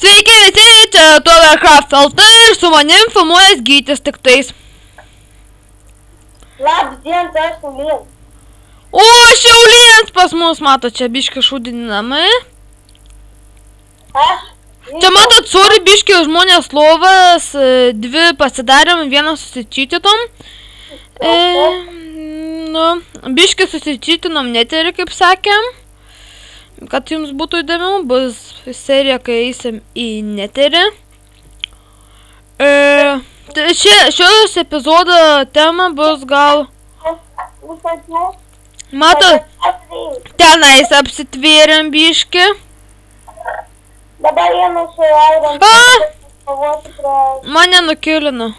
Sveiki visi, čia Tovercraft LT ir su manim filmuojas Gytis tiktais. Labas dienas, aš Šiaulienas. O, Šiaulienas pas mus, mato, čia biški šūdini namai. Čia matot, sorry, biški žmonės lovas, dvi pasidarėm, vieną susičytitom. Biški susičytinom neterį, kaip sakėm. Kad jums būtų įdomiau, bus serija, kai eisim į neterį. Šios epizodo tema bus gal... Matot, tenais apsitvėrėm biški. Dabar jie nusileidom. Mane nukilino.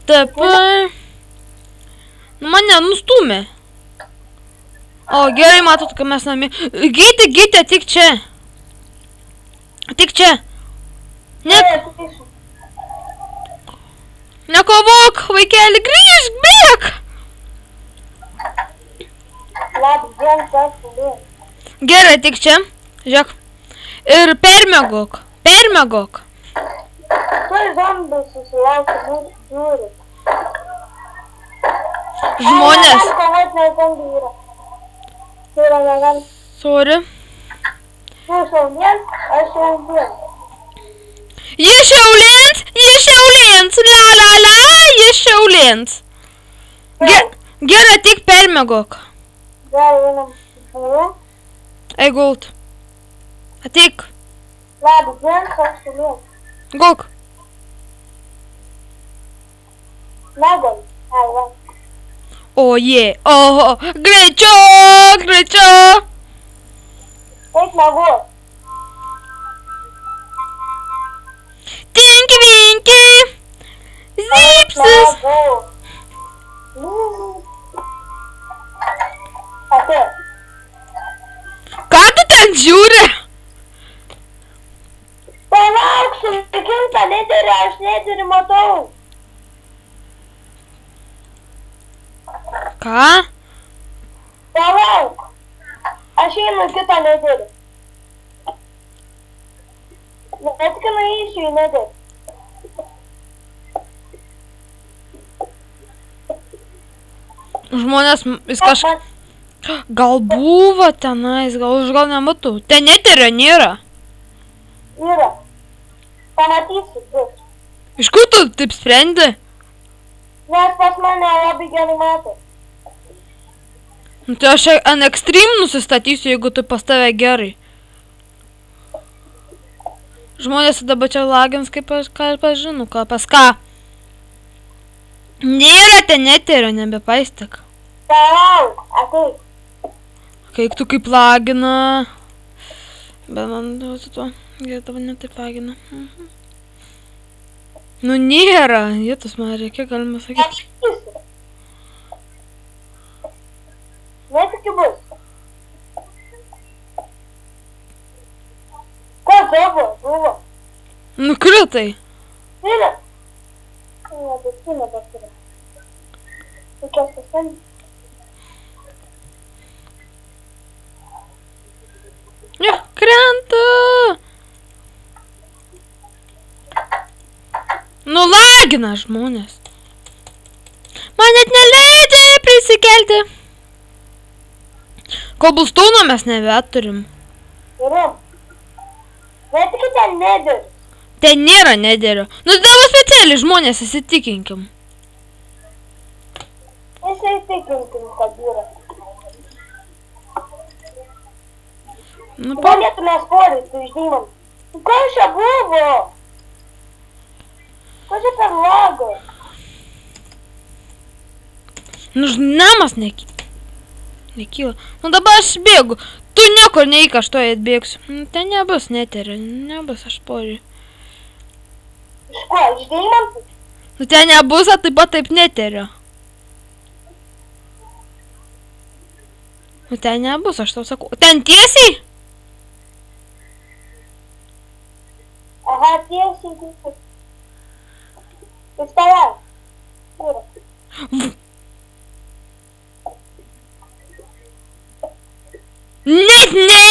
Taip. Mane nustumė. O, gerai, matot, kad mes namie. Gyti, tik čia. Tik čia. Nekovok, vaikeli, grįžk, bėk. Labas dienas, aš Šiaulienas. Gerai, tik čia. Žiūrėk. Ir permiegok. Permiegok. Tuoj zombis susilaukė, žiūri. Žmonės. Kovot, nes zombi yra. Yra negan. Sorry. Tu Šiaulienas, aš Šiaulienas. Jis Šiaulienas, la, jis Šiaulienas. Gerai, tik permiegok. Gerai, einam žiūri. Gult. Ateik. Labas dienas, aš Šiaulienas. Gulk. Negali. Ai, va. O, oho, greičiau. Eik miegot. Tinky vinky. Zipsis. Ateik. Ką tu ten žiūri? Palauksim, kitą neterį, aš neterį matau. Ką? Palauk. Aš einu kitą neterį. Bet kai nueisiu į neterį. Žmonės, jis kažką... Gal buvo tenais, gal nematau. Ten neterio nėra. Yra. Pamatysiu, bus. Iš kur tu taip sprendi? Nes pas mane labai gerai mato. Nu, tai aš ant extreme nusistatysiu, jeigu tu pas tave gerai. Žmonės dabar čia lagins, kaip aš pažinu, pas ką. Nėra ten neterio, nebepaistik. Palauk, ateik. Kaip tu kaip lagina. Bet man duosi to. Gerai, tavo netaip lagina. Nu nėra. Jėtus man reikia, galima sakyti. Nesakysiu. Nesaki bus. Ko buvo? Nukritai. Yra. Nebesina, bet yra. Tokios pasenį. Ne, krentu. Nu lagina žmonės. Man net neleidžia prisikelti. Cobblestone'o mes nebeturim. Yra. Bet tik ten nederį. Ten nėra nederio. Nu dabar specialiai žmonės įsitikinkim. Įsitikinkim, kad yra. Nu Galėtume sporyti, tu išdymam. Kas čia buvo? Kas čia per lago? Nu namas nekyla. Nu dabar aš bėgu. Tu niekur neįk, aš to atbėgsiu. Nu ten nebus neterio, nebus aš poriu. Iš ko, išdymam? Nu ten nebus, o taip pat taip neterio. Nu ten nebus, aš tau sakau. Ten tiesiai? Aha, tiesiai. Iš tavęs. Yra. Net ne!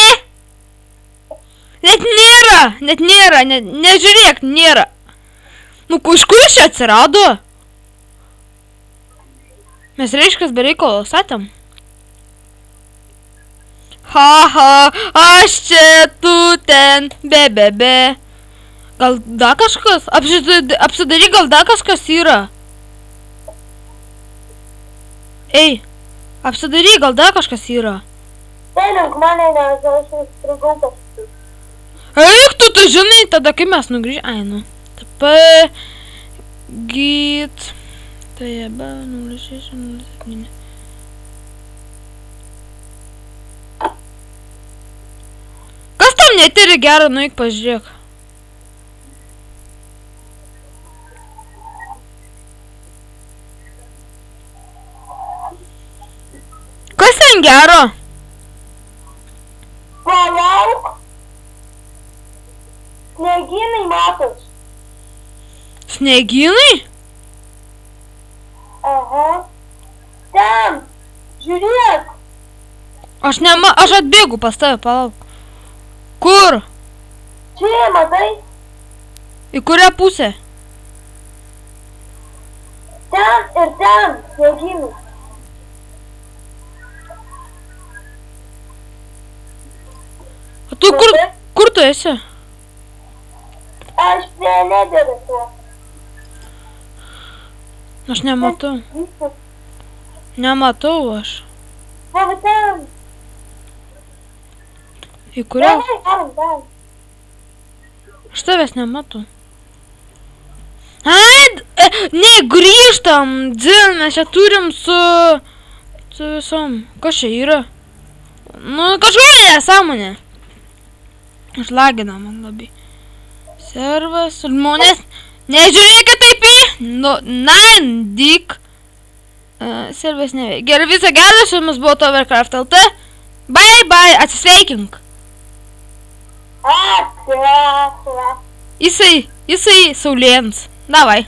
Net nėra! net nėra, nežiūrėk, nėra. Nu, iš kur jis čia atsirado? Mes reiškas bereikalo statėm. Ha, aš čia, tu ten, be. Gal dar kažkas? Apsidaryk, gal dar kažkas yra. Ei, apsidaryk, gal dar kažkas yra. Tenink mane, nes aš įstrigau kažkur. Eik, tu tai žinai, tada kai mes nugrįžę. Ai, nu. TP, git. Tai jeba, 0607. Kas tam netiri gerą, nueik pažiūrėk. Kas ten gero? Palauk. Sniegynai matos. Sniegynai? Aha. Ten. Žiūrėk. Aš atbėgu pas tave, palauk. Kur? Čia, matai? Į kurią pusę? Ten ir ten. Sniegynai. O tu kur tu esi? Aš prie nederį tuo. Aš nematau. Nematau aš. Va, ten. Į kurią? Ten. Aš tavęs nematau. Ne, grįžtam. Dzin, mes čia turim su visom. Kas čia yra? Nu, kažkokia nesąmonė. Išlagina man labai. Servas, žmonės. Nežiūrėkit taip į. Nandik. Servas neveikia. Gerai, viso gero, su jumis buvo Tovercraft LT. Bye, atsisveikink. Ačiū. Jisai saulėns. Davai.